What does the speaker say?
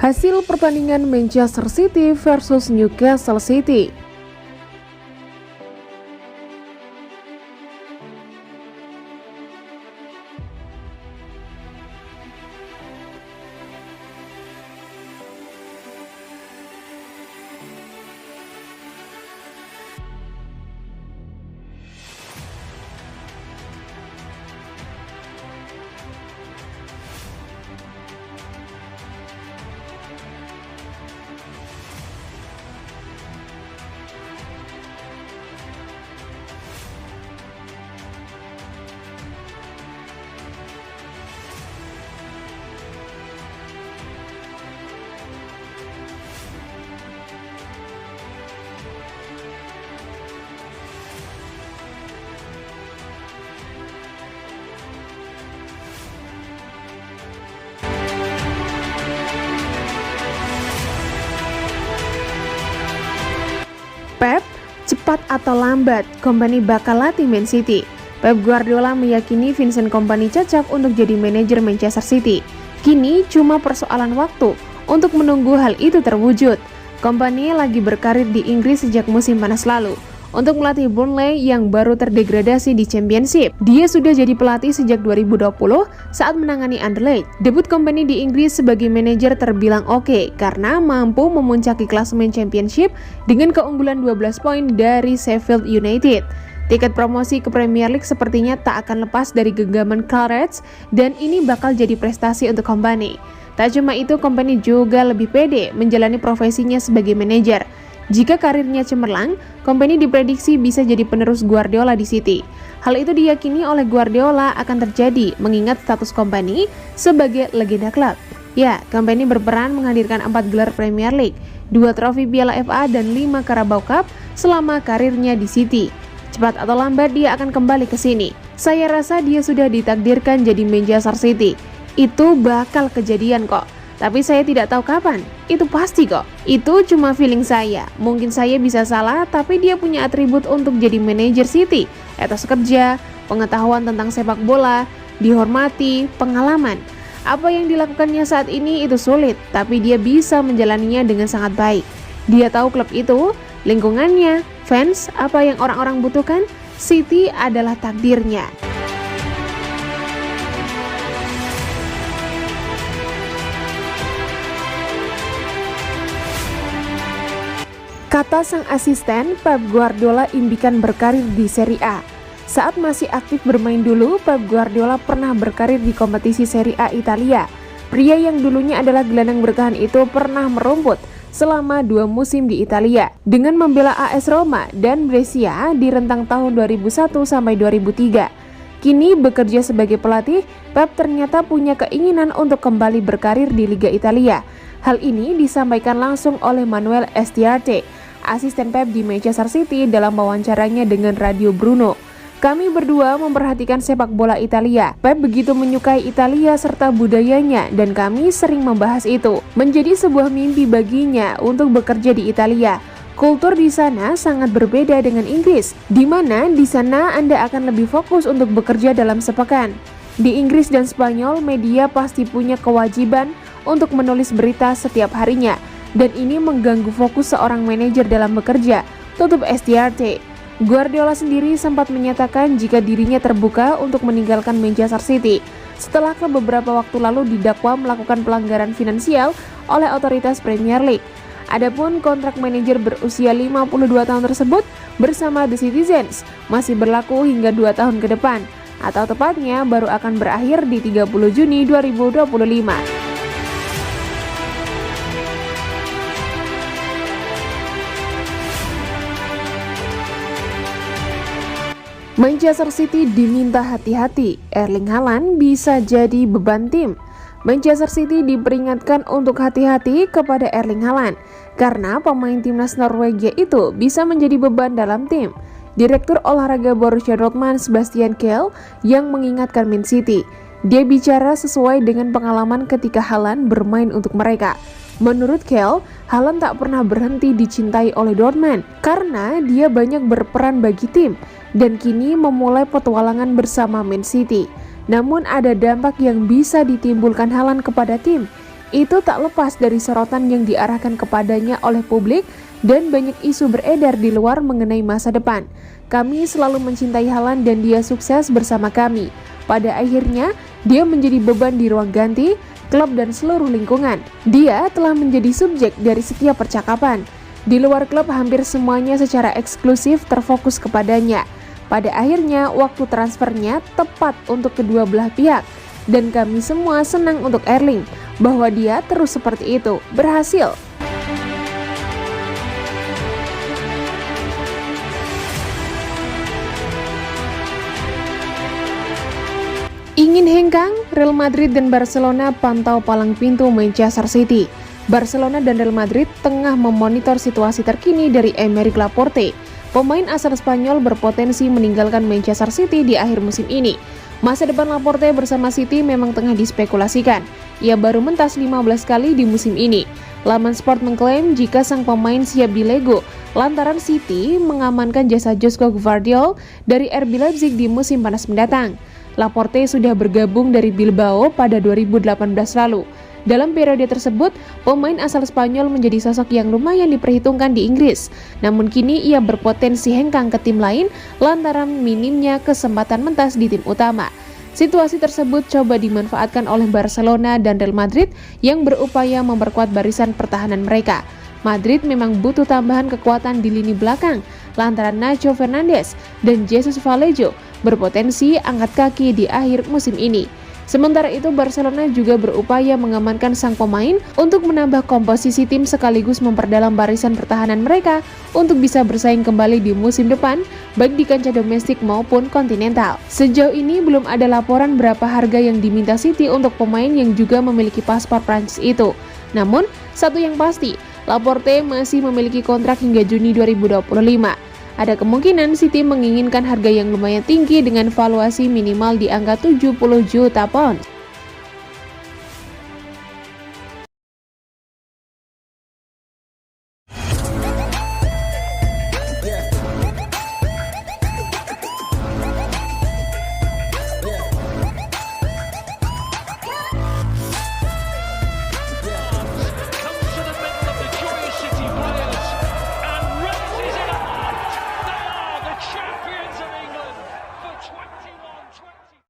Hasil pertandingan Manchester City versus Newcastle City. Pep, cepat atau lambat, Kompany bakal latih Man City. Pep Guardiola meyakini Vincent Kompany cocok untuk jadi manajer Manchester City. Kini cuma persoalan waktu untuk menunggu hal itu terwujud. Kompany lagi berkarir di Inggris sejak musim panas lalu untuk melatih Burnley yang baru terdegradasi di Championship. Dia sudah jadi pelatih sejak 2020 saat menangani Anderlecht. Debut Kompany di Inggris sebagai manajer terbilang oke karena mampu memuncaki klasemen Championship dengan keunggulan 12 poin dari Sheffield United. Tiket promosi ke Premier League sepertinya tak akan lepas dari genggaman Claret dan ini bakal jadi prestasi untuk Kompany. Tak cuma itu, Kompany juga lebih pede menjalani profesinya sebagai manajer. Jika karirnya cemerlang, Kompany diprediksi bisa jadi penerus Guardiola di City. Hal itu diyakini oleh Guardiola akan terjadi mengingat status Kompany sebagai legenda klub. Ya, Kompany berperan menghadirkan 4 gelar Premier League, 2 trofi Piala FA dan 5 Carabao Cup selama karirnya di City. Cepat atau lambat dia akan kembali ke sini. Saya rasa dia sudah ditakdirkan jadi Manchester City. Itu bakal kejadian kok. Tapi saya tidak tahu kapan, itu pasti kok. Itu cuma feeling saya, mungkin saya bisa salah, tapi dia punya atribut untuk jadi manajer City. Etos kerja, pengetahuan tentang sepak bola, dihormati, pengalaman. Apa yang dilakukannya saat ini itu sulit, tapi dia bisa menjalaninya dengan sangat baik. Dia tahu klub itu, lingkungannya, fans, apa yang orang-orang butuhkan. City adalah takdirnya. Kata sang asisten, Pep Guardiola impikan berkarir di Serie A. Saat masih aktif bermain dulu, Pep Guardiola pernah berkarir di kompetisi Serie A Italia. Pria yang dulunya adalah gelandang bertahan itu pernah merumput selama 2 musim di Italia dengan membela AS Roma dan Brescia di rentang tahun 2001 sampai 2003. Kini bekerja sebagai pelatih, Pep ternyata punya keinginan untuk kembali berkarir di Liga Italia. Hal ini disampaikan langsung oleh Manuel Estiarte, asisten Pep di Manchester City dalam wawancaranya dengan Radio Bruno. Kami berdua memperhatikan sepak bola Italia. Pep begitu menyukai Italia serta budayanya dan kami sering membahas itu. Menjadi sebuah mimpi baginya untuk bekerja di Italia. Kultur di sana sangat berbeda dengan Inggris, di mana di sana Anda akan lebih fokus untuk bekerja dalam sepekan. Di Inggris dan Spanyol, media pasti punya kewajiban untuk menulis berita setiap harinya. Dan ini mengganggu fokus seorang manajer dalam bekerja, tutup Estiarte. Guardiola sendiri sempat menyatakan jika dirinya terbuka untuk meninggalkan Manchester City setelah beberapa waktu lalu didakwa melakukan pelanggaran finansial oleh otoritas Premier League. Adapun kontrak manajer berusia 52 tahun tersebut bersama The Citizens masih berlaku hingga 2 tahun ke depan, atau tepatnya baru akan berakhir di 30 Juni 2025. Manchester City diminta hati-hati, Erling Haaland bisa jadi beban tim. Manchester City diperingatkan untuk hati-hati kepada Erling Haaland karena pemain timnas Norwegia itu bisa menjadi beban dalam tim. Direktur olahraga Borussia Dortmund Sebastian Kehl yang mengingatkan Man City. Dia bicara sesuai dengan pengalaman ketika Haaland bermain untuk mereka. Menurut Kehl, Haaland tak pernah berhenti dicintai oleh Dortmund karena dia banyak berperan bagi tim dan kini memulai petualangan bersama Man City. Namun ada dampak yang bisa ditimbulkan Haaland kepada tim. itu tak lepas dari sorotan yang diarahkan kepadanya oleh publik dan banyak isu beredar di luar mengenai masa depan. Kami selalu mencintai Haaland dan dia sukses bersama kami. Pada akhirnya, dia menjadi beban di ruang ganti, klub dan seluruh lingkungan. Dia telah menjadi subjek dari setiap percakapan. Di luar klub hampir semuanya secara eksklusif terfokus kepadanya. Pada akhirnya, waktu transfernya tepat untuk kedua belah pihak. Dan kami semua senang untuk Erling, bahwa dia terus seperti itu, berhasil. Ingin hengkang, Real Madrid dan Barcelona pantau palang pintu Manchester City. Barcelona dan Real Madrid tengah memonitor situasi terkini dari Aymeric Laporte. Pemain asal Spanyol berpotensi meninggalkan Manchester City di akhir musim ini. Masa depan Laporte bersama City memang tengah dispekulasikan. Ia baru mentas 15 kali di musim ini. Laman Sport mengklaim jika sang pemain siap dilego lantaran City mengamankan jasa Josko Gvardiol dari RB Leipzig di musim panas mendatang. Laporte sudah bergabung dari Bilbao pada 2018 lalu. Dalam periode tersebut, pemain asal Spanyol menjadi sosok yang lumayan diperhitungkan di Inggris. Namun kini ia berpotensi hengkang ke tim lain lantaran minimnya kesempatan mentas di tim utama. Situasi tersebut coba dimanfaatkan oleh Barcelona dan Real Madrid yang berupaya memperkuat barisan pertahanan mereka. Madrid memang butuh tambahan kekuatan di lini belakang lantaran Nacho Fernandes dan Jesus Vallejo berpotensi angkat kaki di akhir musim ini. Sementara itu, Barcelona juga berupaya mengamankan sang pemain untuk menambah komposisi tim sekaligus memperdalam barisan pertahanan mereka untuk bisa bersaing kembali di musim depan, baik di kancah domestik maupun kontinental. Sejauh ini belum ada laporan berapa harga yang diminta City untuk pemain yang juga memiliki paspor Prancis itu. Namun, satu yang pasti, Laporte masih memiliki kontrak hingga Juni 2025. Ada kemungkinan City menginginkan harga yang lumayan tinggi dengan valuasi minimal di angka 70 juta pound.